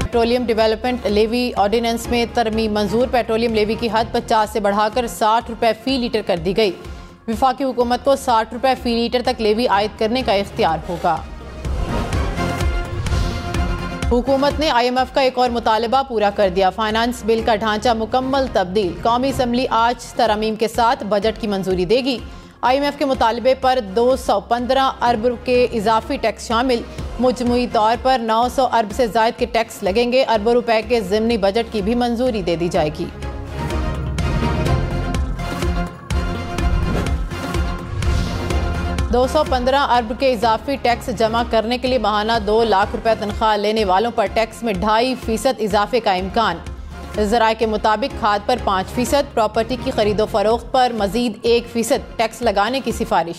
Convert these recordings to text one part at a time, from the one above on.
Petroleum development levy ordinance में तरमीम मंजूर। पेट्रोलियम लेवी की हद 50 से बढ़ाकर 60 रुपए फी लीटर कर दी गई। वफाकी हुकूमत को 60 रुपए फी लीटर तक लेवी आयद करने का इख्तियार होगा। हुकूमत ने IMF का एक और मुतालबा पूरा कर दिया। फाइनेंस बिल का ढांचा मुकम्मल तब्दील। कौमी असम्बली आज तरमीम के साथ बजट की मंजूरी देगी। IMF के मुतालबे पर 215 अरब के इजाफी टैक्स शामिल। मुजमुई तौर पर 900 अरब से ज़ायद के टैक्स लगेंगे। अरबों रुपए के ज़िमनी बजट की भी मंजूरी दे दी जाएगी। $215 अरब के इजाफी टैक्स जमा करने के लिए माहाना 2 लाख रुपए तनख्वाह लेने वालों पर टैक्स में 2.5% इजाफे का इम्कान। ज़राए के मुताबिक खाद पर 5%, प्रॉपर्टी की खरीदो फरोख्त पर मजीद 1% टैक्स लगाने की सिफारिश।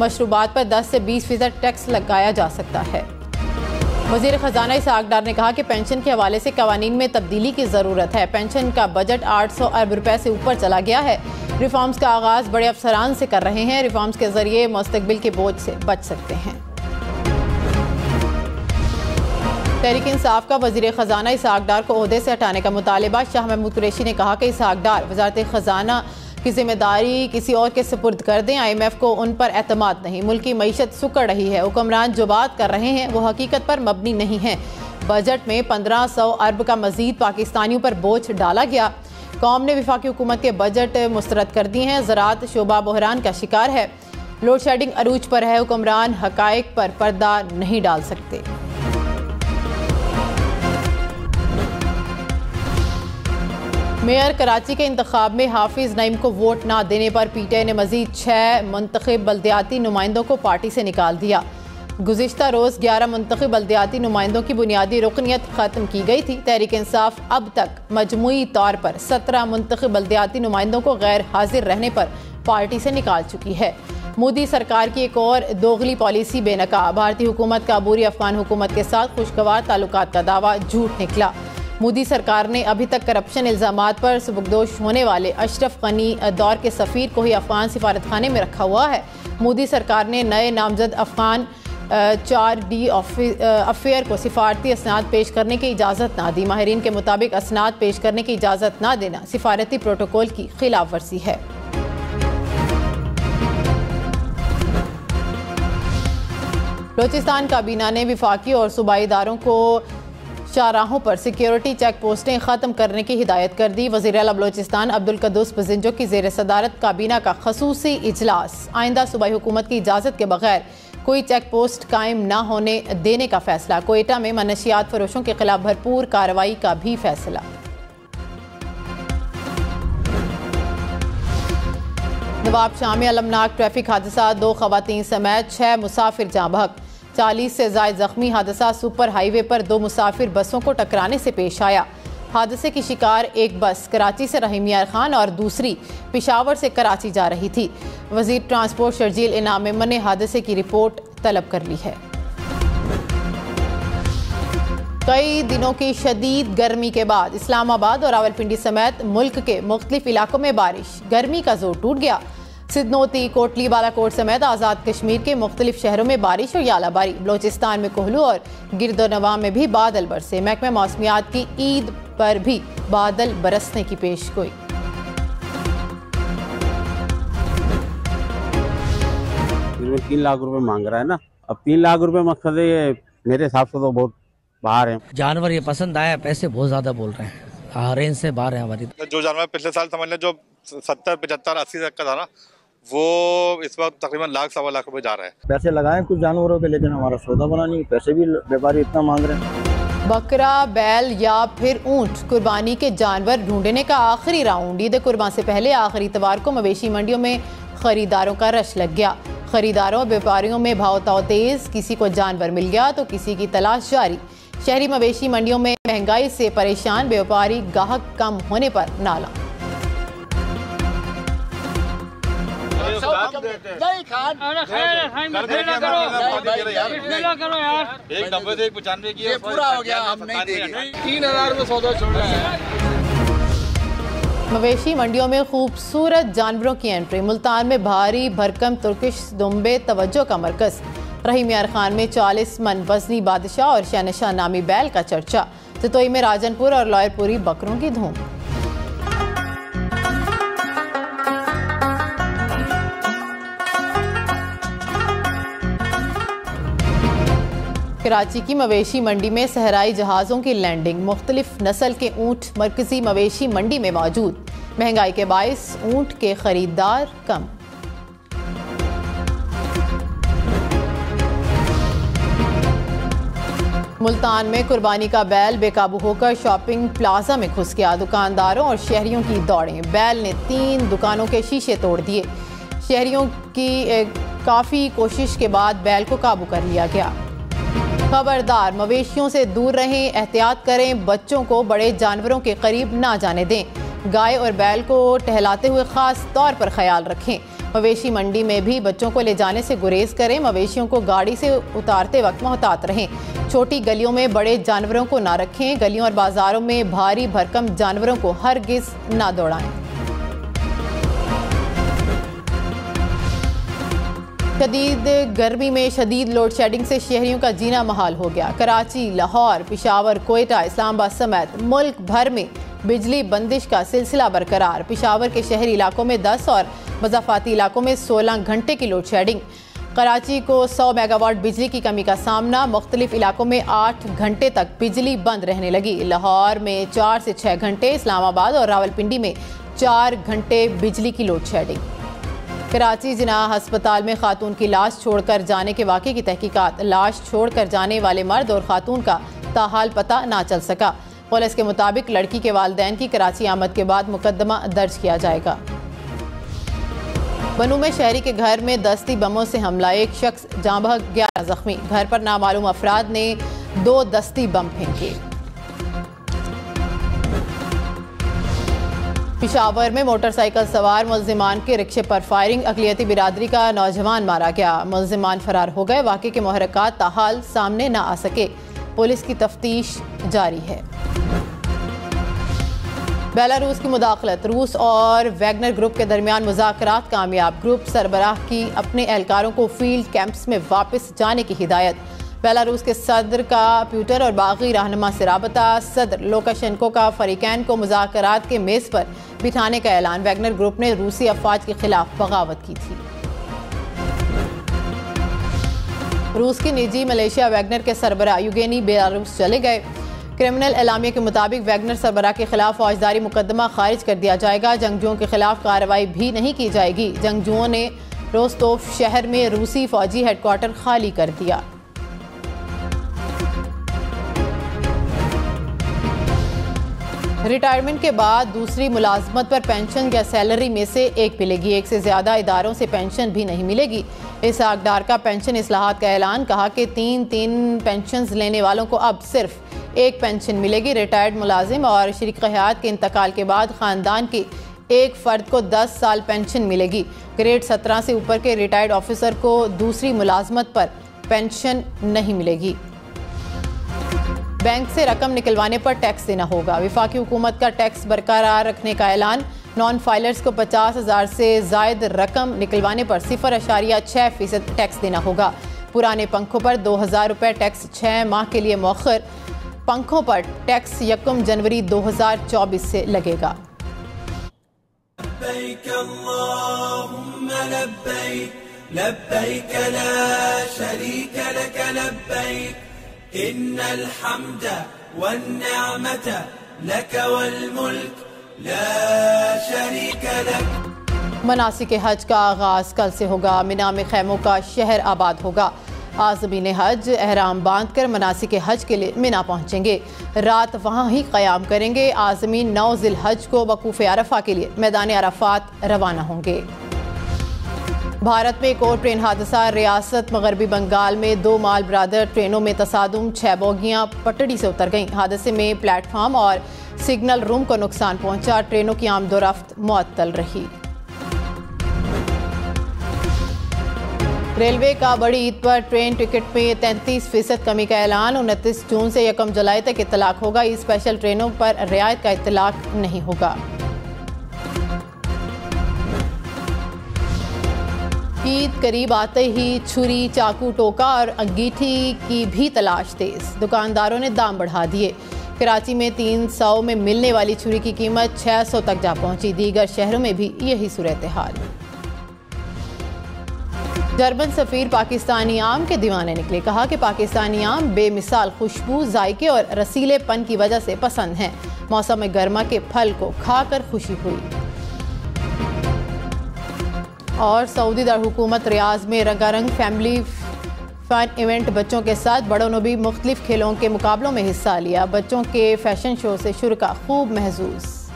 मशरूबात पर 10 से 20% टैक्स लगाया जा सकता है। वज़ीर ख़जाना इसहाक डार ने कहा कि पेंशन के हवाले से कवानीन में तब्दीली की ज़रूरत है। पेंशन का बजट 800 अरब रुपए से ऊपर चला गया है। रिफॉर्म्स का आगाज़ बड़े अफसरान से कर रहे हैं। रिफॉर्म्स के जरिए मुस्तकबिल के बोझ से बच सकते हैं। तहरीक इंसाफ का वज़ीर ख़जाना इसहाक डार को ओहदे से हटाने का मुतालबा। शाह महमूद कुरैशी ने कहा कि इसहाक डार वज़ारत ख़जाना की जिम्मेदारी किसी और के सुपुर्द कर दें। IMF को उन पर एतमाद नहीं। मुल्क की मईशत सुकड़ रही है। हुक्मरान जो बात कर रहे हैं वो हकीकत पर मबनी नहीं है। बजट में 1500 अरब का मजीद पाकिस्तानियों पर बोझ डाला गया। कौम ने वफाकी हुकूमत के बजट मुस्तरद कर दिए हैं। ज़राअत शोबा बहरान का शिकार है। लोड शेडिंग अरूज पर है। हुक्मरान हकायक पर पर्दा नहीं डाल सकते। मेयर कराची के इंतखाब में हाफिज नईम को वोट ना देने पर PTI ने मजीद 6 मुंतखब बल्दियाती नुमाइंदों को पार्टी से निकाल दिया। गुज़िश्ता रोज़ 11 मुंतखब बल्दियाती नुमाइंदों की बुनियादी रुकनियत ख़त्म की गई थी। तहरीक इंसाफ अब तक मजमूई तौर पर 17 मुंतखब बल्दियाती नुमाइंदों को गैर हाजिर रहने पर पार्टी से निकाल चुकी है। मोदी सरकार की एक और दोगली पॉलिसी बेनकाब। भारतीय हुकूमत का अबूरी अफगान हुकूमत के साथ खुशगवार ताल्लुकात का दावा झूठ निकला। मोदी सरकार ने अभी तक करप्शन इल्ज़ामात पर सबकदोश होने वाले अशरफ गनी दौर के सफ़ीर को ही अफगान सिफारतखाने में रखा हुआ है। मोदी सरकार ने नए नामजद अफगान 4D अफेयर को सिफारती असनाद पेश करने की इजाज़त ना दी। माहिरीन के मुताबिक असनाद पेश करने की इजाज़त ना देना सिफारती प्रोटोकॉल की खिलाफ वर्जी है। बलूचिस्तान काबीना ने वफाकी और सूबाई इदारों को शाहराहों पर सिक्योरिटी चेक पोस्टें ख़त्म करने की हिदायत कर दी। वज़ीर आला बलूचिस्तान अब्दुल कद्दूस बजिंजो की ज़ेर सदारत काबीना का खसूसी इजलास। आइंदा सूबाई हुकूमत की इजाज़त के बगैर कोई चेक पोस्ट कायम न होने देने का फैसला। कोयटा में मनशियात फरोशों के खिलाफ भरपूर कार्रवाई का भी फैसला। नवाबशाह में अलमनाक ट्रैफिक हादसा। 2 खवातीन समेत 6 मुसाफिर जाँ बहक। 40 से ज़ायद जख्मी। हादसा सुपर हाईवे पर 2 मुसाफिर बसों को टकराने से पेश आया। हादसे की शिकार एक बस कराची से रहीम यार खान और दूसरी पेशावर से कराची जा रही थी। वज़ीर ट्रांसपोर्ट शर्जील इनाम मेमन ने हादसे की रिपोर्ट तलब कर ली है। कई दिनों की शदीद गर्मी के बाद इस्लामाबाद और रावलपिंडी समेत मुल्क के मुख्तलिफ इलाकों में बारिश। गर्मी का जोर टूट गया। सिद्धनोती, कोटली, बालाकोट समेत आज़ाद कश्मीर के मुख्तलिफ शहरों में बारिश और यालाबारी। बलूचिस्तान में कोहलू और गिरदोनवा में भी बादल बरसे। महकमा मौसमियात की ईद पर भी बादल बरसने की पेशगोई। में 3 लाख रुपए मांग रहा है ना। अब 3 लाख रुपए मकसद है, मेरे हिसाब से तो बहुत बाहर है। जानवर ये पसंद आया, पैसे बहुत ज्यादा बोल रहे हैं, रेंज से बाहर है हमारी। जो जानवर पिछले साल समझ लें जो 70, 75, 80 तक का था ना, वो इस वक्त तकरीबन लाख, सवा लाख रुपए जा रहा है। पैसे लगाए कुछ जानवरों पे, लेकिन हमारा सौदा बना नहीं। पैसे भी व्यापारी इतना मांग रहे हैं। बकरा, बैल या फिर ऊंट कुर्बानी के जानवर ढूंढने का आखिरी राउंड। ईद कुर्बान से पहले आखिरी इतवार को मवेशी मंडियों में खरीदारों का रश लग गया। खरीदारों और व्यापारियों में भाव ताव तेज। किसी को जानवर मिल गया तो किसी की तलाश जारी। शहरी मवेशी मंडियों में महंगाई से परेशान व्यापारी, गाहक कम होने पर नाला। एक 90 से 95 की पूरा हो गया, हम नहीं देंगे। 3000 में सौदा छोड़ रहे हैं। मवेशी मंडियों में खूबसूरत जानवरों की एंट्री। मुल्तान में भारी भरकम तुर्किश दुम्बे तवज्जो का मरकज। रहीम यार खान में 40 मन वजनी बादशाह और शहनशाह नामी बैल का चर्चा। जतोई में राजनपुर और लॉयरपुरी बकरों की धूम। कराची की मवेशी मंडी में सहराई जहाज़ों की लैंडिंग। मुख्तलिफ नस्ल के ऊँट मरकजी मवेशी मंडी में मौजूद। महंगाई के बाइस ऊँट के खरीदार कम। मुल्तान में कुर्बानी का बैल बेकाबू होकर शॉपिंग प्लाजा में घुस गया। दुकानदारों और शहरियों की दौड़ें। बैल ने 3 दुकानों के शीशे तोड़ दिए। शहरियों की काफ़ी कोशिश के बाद बैल को काबू कर लिया गया। खबरदार, मवेशियों से दूर रहें, एहतियात करें, बच्चों को बड़े जानवरों के करीब ना जाने दें। गाय और बैल को टहलाते हुए खास तौर पर ख्याल रखें। मवेशी मंडी में भी बच्चों को ले जाने से गुरेज करें। मवेशियों को गाड़ी से उतारते वक्त मोहतात रहें। छोटी गलियों में बड़े जानवरों को ना रखें। गलियों और बाजारों में भारी भरकम जानवरों को हरगिज ना दौड़ाएं। शदीद गर्मी में शदीद लोड शेडिंग से शहरियों का जीना महाल हो गया। कराची, लाहौर, पेशावर, कोयटा, इस्लामाबाद समेत मुल्क भर में बिजली बंदिश का सिलसिला बरकरार। पेशावर के शहरी इलाकों में 10 और मज़ाफ़ाती इलाकों में 16 घंटे की लोड शेडिंग। कराची को 100 मेगावाट बिजली की कमी का सामना। मुख्तलिफ इलाकों में 8 घंटे तक बिजली बंद रहने लगी। लाहौर में 4 से 6 घंटे, इस्लामाबाद और रावलपिंडी में 4 घंटे बिजली की लोड शेडिंग। कराची जिना हस्पताल में खातून की लाश छोड़कर जाने के वाक़े की तहकीकात। लाश छोड़कर जाने वाले मर्द और खातून का ताहाल पता ना चल सका। पुलिस के मुताबिक लड़की के वालिदैन की कराची आमद के बाद मुकदमा दर्ज किया जाएगा। बनू में शहरी के घर में दस्ती बमों से हमला। एक शख्स जाँ बहक, 11 जख्मी। घर पर नामालूम अफराद ने 2 दस्ती बम फेंके। पेशावर में मोटरसाइकिल सवार मुल्जिमान के रिक्शे पर फायरिंग। अक़लियती बिरादरी का नौजवान मारा गया। मुल्जिमान फरार हो गए। वाक़े के मुहर्रिकात ताहाल सामने न आ सके। पुलिस की तफ्तीश जारी है। बेलारूस की मुदाखलत। रूस और वैगनर ग्रुप के दरमियान मुज़ाकरात कामयाब। ग्रुप सरबराह की अपने एहलकारों को फील्ड कैंप्स में वापस जाने की हिदायत। बेलारूस के सदर का प्यूटर और बागी रहनुमा से राबता। सदर लुकाशेंको का फरीकैन को मुज़ाकरात के मेज़ पर बिठाने का ऐलान। वैगनर ग्रुप ने रूसी अफवाज के खिलाफ बगावत की थी। रूस की निजी मलेशिया वैगनर के सरबराह यूगेनी बेलारूस चले गए। क्रिमिनल एलामिया के मुताबिक वैगनर सरबराह के खिलाफ फौजदारी मुकदमा खारिज कर दिया जाएगा। जंगजुओं के खिलाफ कार्रवाई भी नहीं की जाएगी। जंगजुओं ने रोस्तोफ शहर में रूसी फौजी हेडक्वार्टर खाली कर दिया। रिटायरमेंट के बाद दूसरी मुलाजमत पर पेंशन या सैलरी में से एक मिलेगी। एक से ज़्यादा इदारों से पेंशन भी नहीं मिलेगी। इसहाक डार का पेंशन इस्लाहात का ऐलान। कहा कि 3 पेंशन लेने वालों को अब सिर्फ एक पेंशन मिलेगी। रिटायर्ड मुलाजिम और शरीक हयात के इंतकाल के बाद ख़ानदान के एक फ़र्द को 10 साल पेंशन मिलेगी। ग्रेड 17 से ऊपर के रिटायर्ड ऑफिसर को दूसरी मुलाजमत पर पेंशन नहीं मिलेगी। बैंक से रकम निकलवाने पर टैक्स देना होगा। वफाकी हुकूमत का टैक्स बरकरार रखने का ऐलान। नॉन फाइलर्स को 50,000 से ज़ायद रकम निकलवाने पर 0.6% टैक्स देना होगा। पुराने पंखों पर 2,000 रुपये टैक्स 6 माह के लिए मौखर। पंखों पर टैक्स 1 जनवरी 2024 से लगेगा। इन्नल हम्द वन्निअमत लक वल मुल्क ला शरीक लक। मनासिक हज का आगाज कल से होगा। मिना में खैमों का शहर आबाद होगा। आज़मीन हज एहराम बांधकर मनासिक हज के लिए मिना पहुंचेंगे। रात वहां ही क़याम करेंगे। आज़मीन 9 ज़िलहज को वकूफ़ अरफा के लिए मैदान अरफात रवाना होंगे। भारत में एक और ट्रेन हादसा। रियासत मगरबी बंगाल में 2 माल बरादर ट्रेनों में तसादुम। 6 बोगियां पटड़ी से उतर गईं। हादसे में प्लेटफार्म और सिग्नल रूम को नुकसान पहुंचा। ट्रेनों की आमदोरफ्त मुअत्तल रही। रेलवे का बड़ी ईद पर ट्रेन टिकट में 33% कमी का ऐलान। 29 जून से 1 जुलाई तक इतलाक होगा। इस स्पेशल ट्रेनों पर रियायत का इतलाक नहीं होगा। ईद करीब आते ही छुरी, चाकू, टोका और अंगीठी की भी तलाश तेज। दुकानदारों ने दाम बढ़ा दिए। कराची में 300 में मिलने वाली छुरी की कीमत 600 तक जा पहुंची। दीगर शहरों में भी यही सूरत हाल। जर्मन सफीर पाकिस्तानी आम के दीवाने निकले। कहा कि पाकिस्तानी आम बेमिसाल खुशबू, जायके और रसीलेपन की वजह से पसंद हैं। मौसम गर्मा के फल को खाकर खुशी हुई। और सऊदी दारकूमत रियाज में रंगारंग फैमिली फन इवेंट। बच्चों के साथ बड़ों ने भी मुख्तलिफ खेलों के मुकाबलों में हिस्सा लिया। बच्चों के फैशन शो से शुरा खूब महजूज।